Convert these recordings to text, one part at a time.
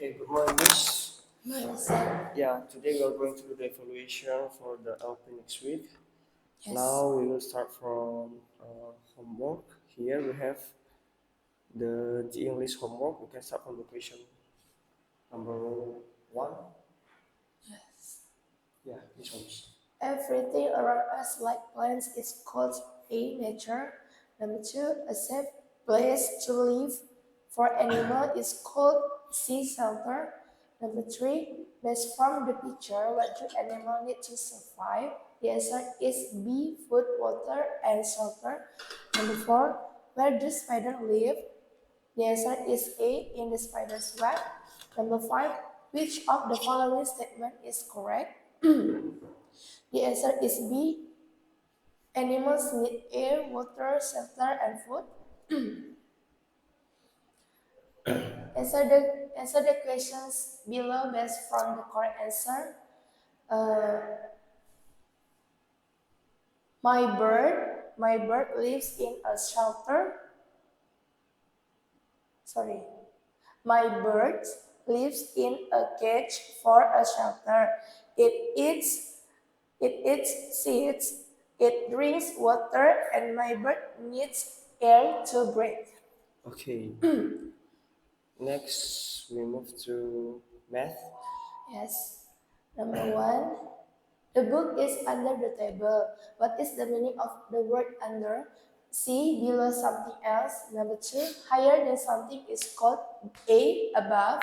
Okay, good morning, Miss. Yes. Yeah, today we are going to do the evaluation for the LP next week. Yes. Now we will start from homework. Here we have the English homework. We can start from the question number 1. Yes. Yeah, this one. Everything around us, like plants, is called a nature. Number 2, a safe place to live for animal is called sea shelter. Number 3, based from the picture, what do animal need to survive? The answer is B, food, water, and shelter. Number 4, where do spider live? The answer is A, in the spider's web. Number 5, which of the following statement is correct? The answer is B, animals need air, water, shelter, and food. Answer the questions below based from the correct answer. My bird lives in a shelter. Sorry. My bird lives in a cage for a shelter. It eats seeds, it drinks water, and my bird needs air to breathe. Okay. Next, we move to math. Yes. Number 1, the book is under the table. What is the meaning of the word under? C, below something else. Number 2, higher than something is called A, above.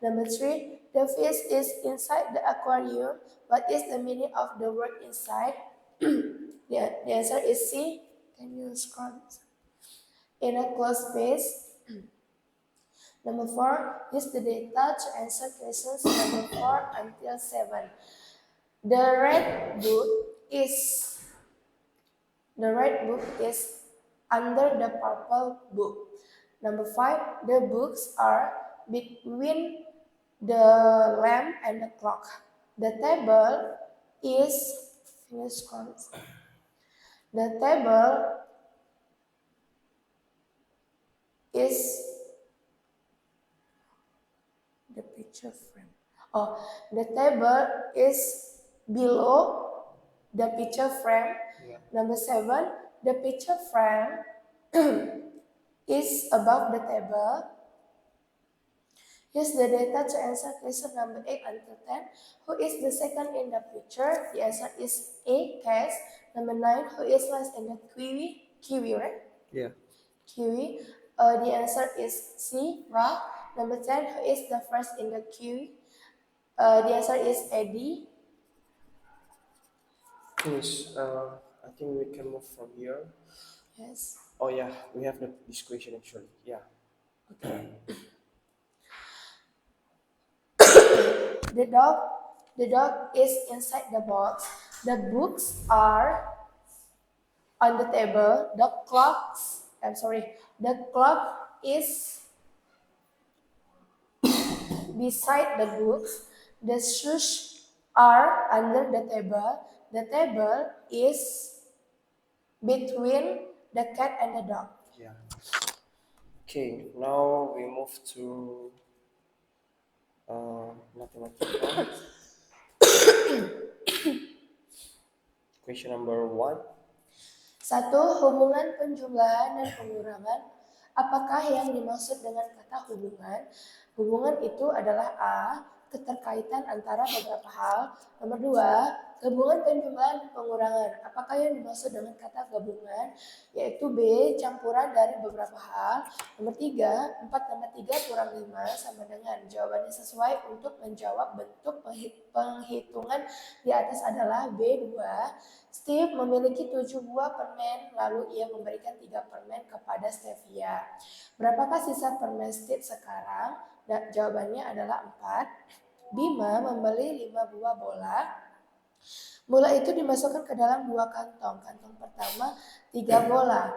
Number 3, the fish is inside the aquarium. What is the meaning of the word inside? The answer is C. Can you scroll this? In a closed space. Number 4, use the data to answer questions number 4 until 7. The red book is under the purple book. Number 5, the books are between the lamp and the clock. The table is the table is the picture frame. Oh, the table is below the picture frame. Yeah. Number 7, the picture frame is above the table. Use the data to answer question number 8 until 10. Who is the second in the picture? The answer is A, cat. Number 9, who is last in the kiwi? Kiwi, right? Yeah. Kiwi. The answer is C, rock. Number 10, who is the first in the kiwi? The answer is Eddie. Finish. I think we can move from here. Yes. Oh yeah, we have this question actually. Yeah. Okay. The dog is inside the box. The books are on the table. The clock is beside the books. The shoes are under the table. The table is between the cat and the dog. Yeah. Okay, now we move to mathematical. Question number 1. 1, hubungan penjumlahan dan pengurangan. Apakah yang dimaksud dengan kata hubungan? Hubungan itu adalah A, keterkaitan antara beberapa hal. Nomor 2, gabungan penjumlahan dan pengurangan. Apakah yang dimaksud dengan kata gabungan? Yaitu B, campuran dari beberapa hal. Nomor 3, 4 tambah 3 kurang 5 sama dengan. Jawabannya sesuai untuk menjawab bentuk penghitungan di atas adalah B2. Steve memiliki 7 buah permen, lalu ia memberikan 3 permen kepada Stevia. Berapakah sisa permen Steve sekarang? Dan jawabannya adalah 4. Bima membeli 5 buah bola. Bola itu dimasukkan ke dalam 2 kantong. Kantong pertama 3 bola.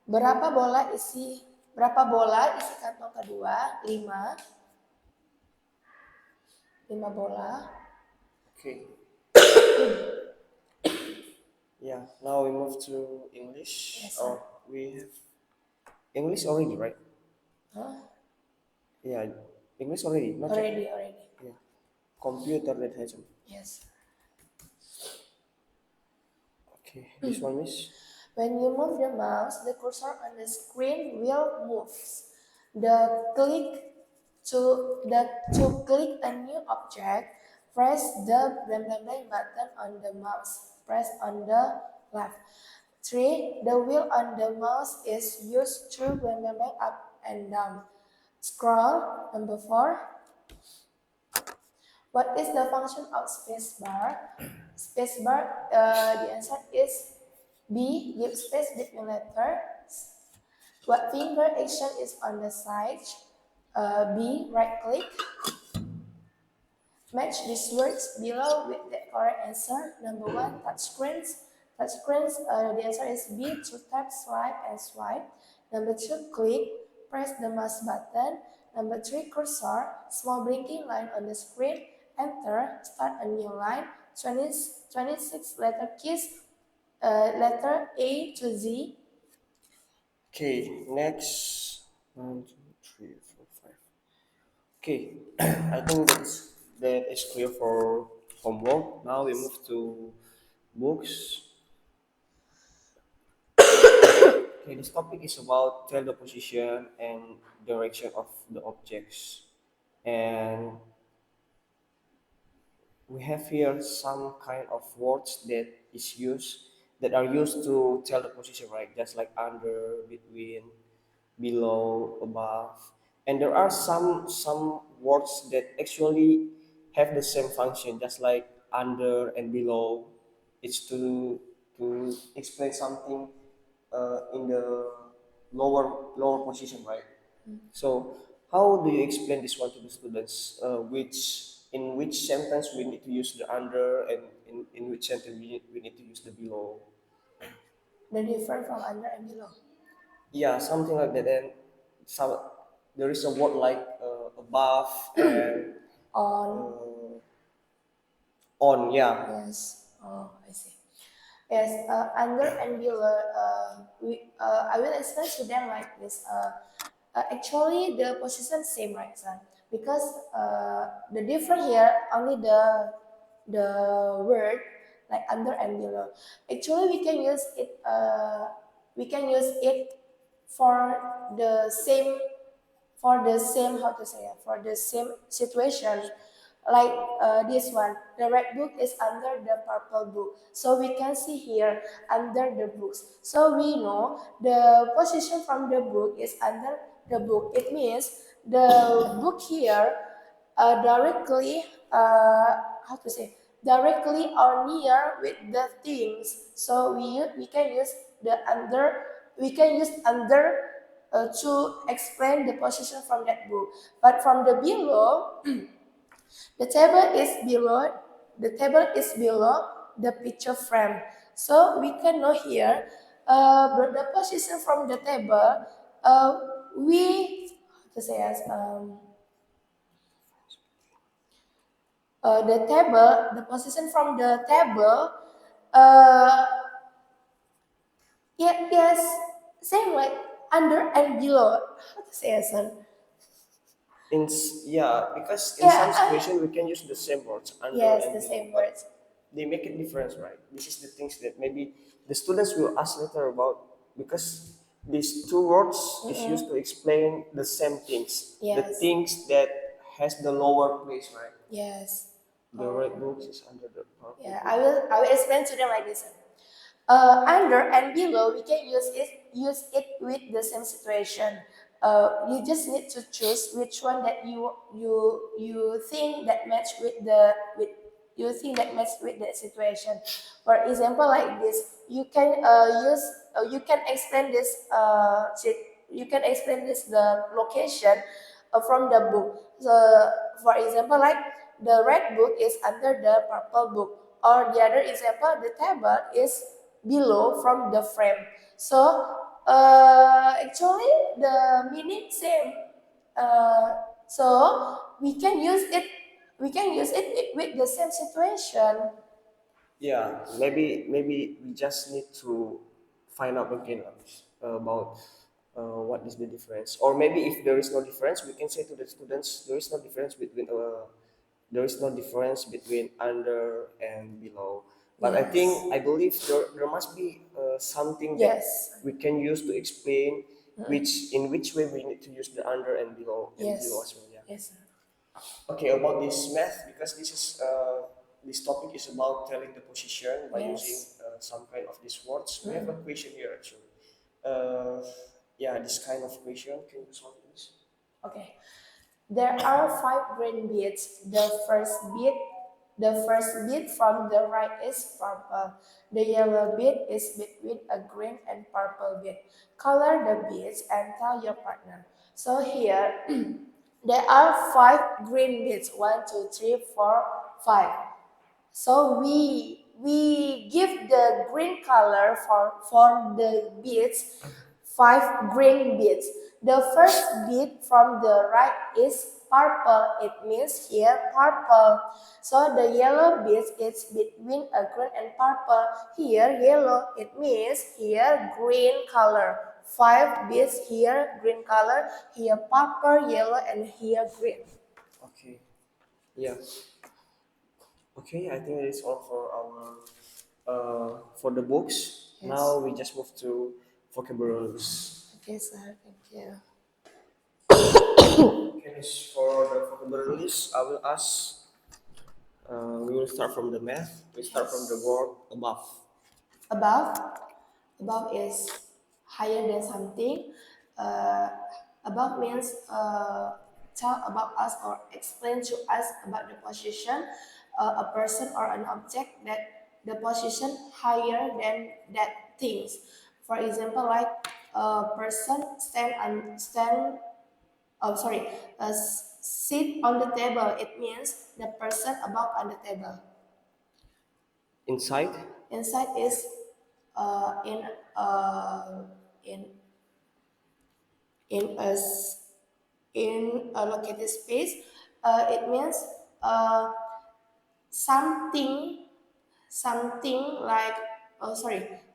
Berapa bola isi kantong kedua? 5. 5 bola. Okay. Yeah, now we move to English. Yes, sir. We have English already, right? Huh? Yeah. English already, not yet. Already. Yeah. Computer literature. Yes. Okay, this one, Miss. When you move the mouse, the cursor on the screen will move. The click to click a new object, press the blank blank blank button on the mouse. Press on the left. 3. The wheel on the mouse is used to blank blank blank up and down. Scroll. Number 4. What is the function of spacebar? Spacebar, the answer is B. Give space between letters. What finger action is on the side? B. Right click. Match these words below with the correct answer. Number 1. Touchscreens. Touchscreens, the answer is B. To tap, swipe, and swipe. Number 2. Click. Press the mouse button. Number 3. Cursor. Small blinking line on the screen. Enter. Start a new line. 26 letter keys. Letter A to Z. Okay, next. 1, 2, 3, 4, 5. Okay, I think that is clear for homework. Now we move to books. Okay, this topic is about tell the position and direction of the objects. And we have here some kind of words that are used to tell the position, right? Just like under, between, below, above. And there are some words that actually have the same function, just like under and below. It's to explain something in the lower position, right? So how do you explain this one to the students? Which sentence we need to use the under, and in which sentence we need to use the below? The difference from under and below. Yeah, something like that. And some there is a word like above and On. on. Yeah. Yes. Oh, I see. Yes, under and below. I will explain to them like this. Actually, the position same, right, son? Because the difference here only the word like under and below. Actually, we can use it. We can use it for the same how to say it, for the same situation, like this one. The red book is under the purple book, so we can see here under the books, so we know the position from the book is under the book. It means the book here directly how to say, directly or near with the things, so we can use the under, we can use under to explain the position from that book. But from the below, the table is below, the picture frame. So we can know here the position from the table. We how to say as the table, the position from the table. Uh, yes, same like under and below. How to say as Yeah, because in some yeah, situation we can use the same words under yes, and the below, same but words. they make it different, right? This is the things that maybe the students will ask later about, because these two words is used to explain the same things, the Yes. things that has the lower place, right? Yes. The red books is under the purple. Yeah, I will explain to them like this. Under and below, we can use it with the same situation. You just need to choose which one that you think that match with the with you think that match with that situation. For example, like this, you can use you can explain this you can explain this the location from the book. So, for example, like the red book is under the purple book, or the other example, the table is below from the frame. So actually the meaning same. So we can use it. We can use it with the same situation. Yeah, maybe we just need to find out again about what is the difference? Or maybe if there is no difference, we can say to the students there is no difference between under and below. But I Yes. think I believe there must be something that Yes. we can use to explain which way we need to use the under and below Yes. as well. Yeah. Yes, sir. Okay, about this math, because this topic is about telling the position by using Yes. some kind of these words. We have a question here actually. Uh, yeah, this kind of question. Can you solve this? Okay. There are 5 green beads. The first bead from the right is purple. The yellow bead is between a green and purple bead. Color the beads and tell your partner. So here, there are 5 green beads. 1, 2, 3, 4, 5. So we give the green color for the beads, 5 green beads. The first bead from the right is purple. It means here purple. So the yellow bead is between a green and purple. Here yellow. It means here green color. 5 beads here green color. Here purple, yellow, and here green. Okay. Yeah. Okay, I think that is all for our for the books. Yes. Now we just move to vocabularies. Okay, sir. Thank you. Okay, Miss, for the vocabularies, I will ask. We will start from the math. We start from the Yes. word above. Above, above is higher than something. Uh, above means tell about us or explain to us about the position, a person or an object that the position higher than that things. For example, like a person sorry, sit on the table. It means the person above on the table. Inside. Inside is uh, in uh, in in a s- in a located space. It means uh, something like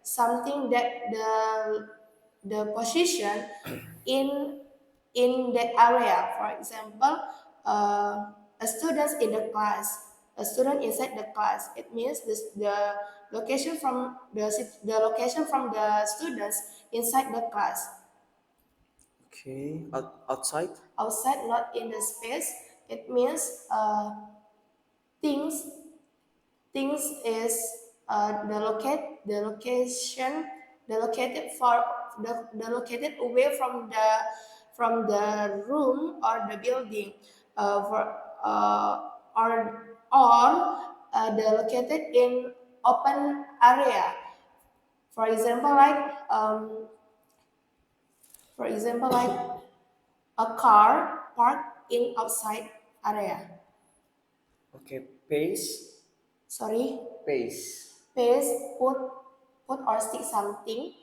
something that the position in that area. For example, a student in the class, a student inside the class. It means the location from the location from the students inside the class. Okay, outside. Outside, not in the space. It means things things is the location the located for the located away from the room or the building, for the located in open area. For example, like a car parked in outside area. Okay, pace. Sorry. Pace. Paste, put or stick something.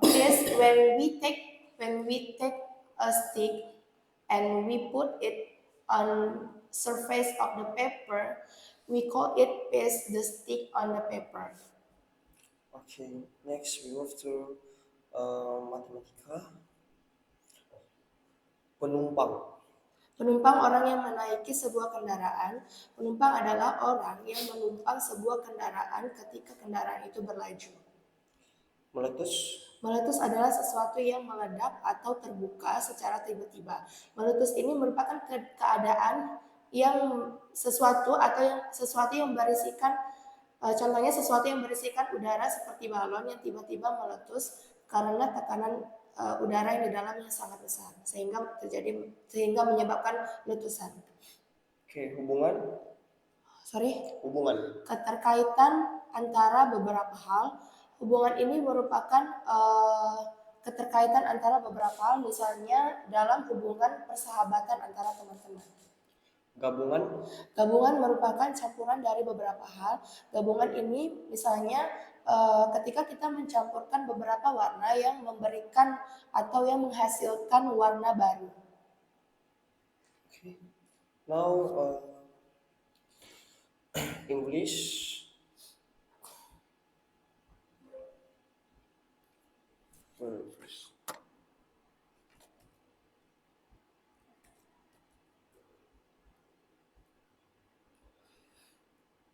Paste, when we take a stick and we put it on surface of the paper, we call it paste the stick on the paper. Okay, next we move to matematika. Penumpang. Penumpang orang yang menaiki sebuah kendaraan. Penumpang adalah orang yang menumpang sebuah kendaraan ketika kendaraan itu berlaju. Meletus. Meletus adalah sesuatu yang meledak atau terbuka secara tiba-tiba. Meletus ini merupakan keadaan yang sesuatu yang berisikan, contohnya sesuatu yang berisikan udara seperti balon yang tiba-tiba meletus karena tekanan udara yang di dalamnya sangat besar sehingga menyebabkan letusan. Oke, hubungan. Hubungan. Keterkaitan antara beberapa hal. Hubungan ini merupakan keterkaitan antara beberapa hal, misalnya dalam hubungan persahabatan antara teman-teman. Gabungan. Gabungan merupakan campuran dari beberapa hal. Gabungan ini misalnya ketika kita mencampurkan beberapa warna yang memberikan atau yang menghasilkan warna baru. Okay. Now English. First.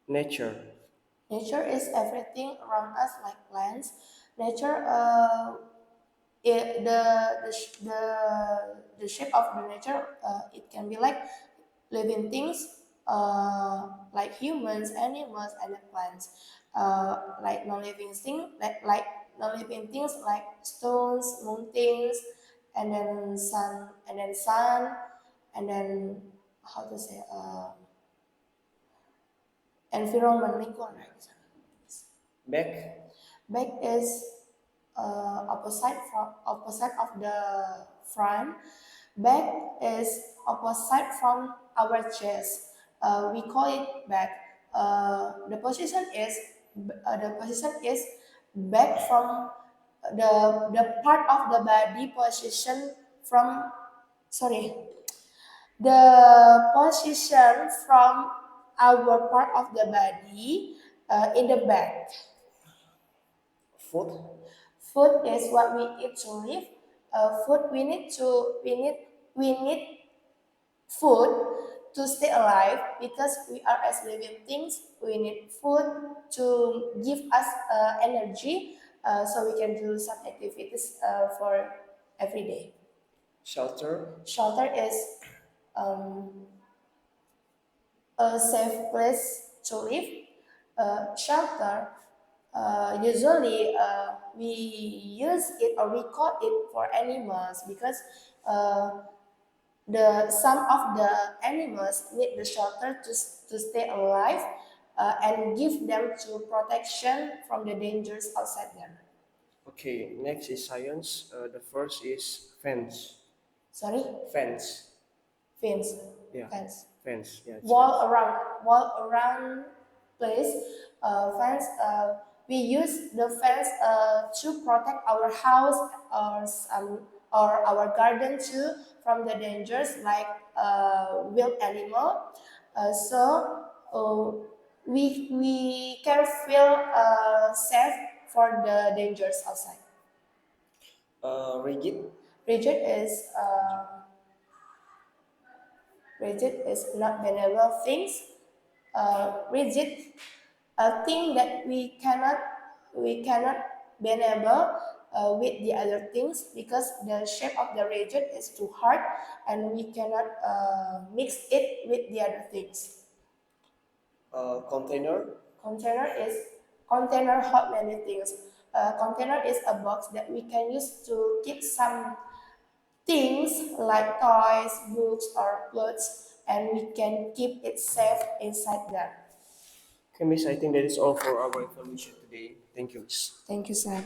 Nature. Nature is everything around us, like plants. Nature, the shape of the nature, it can be like living things, like humans, animals, and the plants. Like non-living things, like non-living things like stones, mountains, and then sun, and then how to say, environment, lingkungan. Back. Back is opposite of the front. Back is opposite from our chest. We call it back. The position is back from the part of the body position from, sorry, the position from our part of the body, in the back. Foot. Food is what we eat to live. Food we need food to stay alive, because we are as living things. We need food to give us energy, so we can do some activities for every day. Shelter. Shelter is um, a safe place to live. Shelter, usually we use it, or we call it, for animals, because some of the animals need the shelter to stay alive, and give them to protection from the dangers outside them. Okay, next is science. The first is fence. Sorry, Fence. fence, Yeah. fence. Fence. Yeah. It's Wall around place, fence. We use the fence to protect our house, or our garden too, from the dangers like wild animal. So we can feel safe for the dangers outside. rigid. Rigid is rigid is not bendable things. Rigid, a thing that we cannot bendable with the other things, because the shape of the rigid is too hard, and we cannot mix it with the other things. Container. Container hold many things. Container is a box that we can use to keep some things like toys, books, or clothes, and we can keep it safe inside that. Okay, Miss. I think that is all for our information today. Thank you, Miss. Thank you, sir.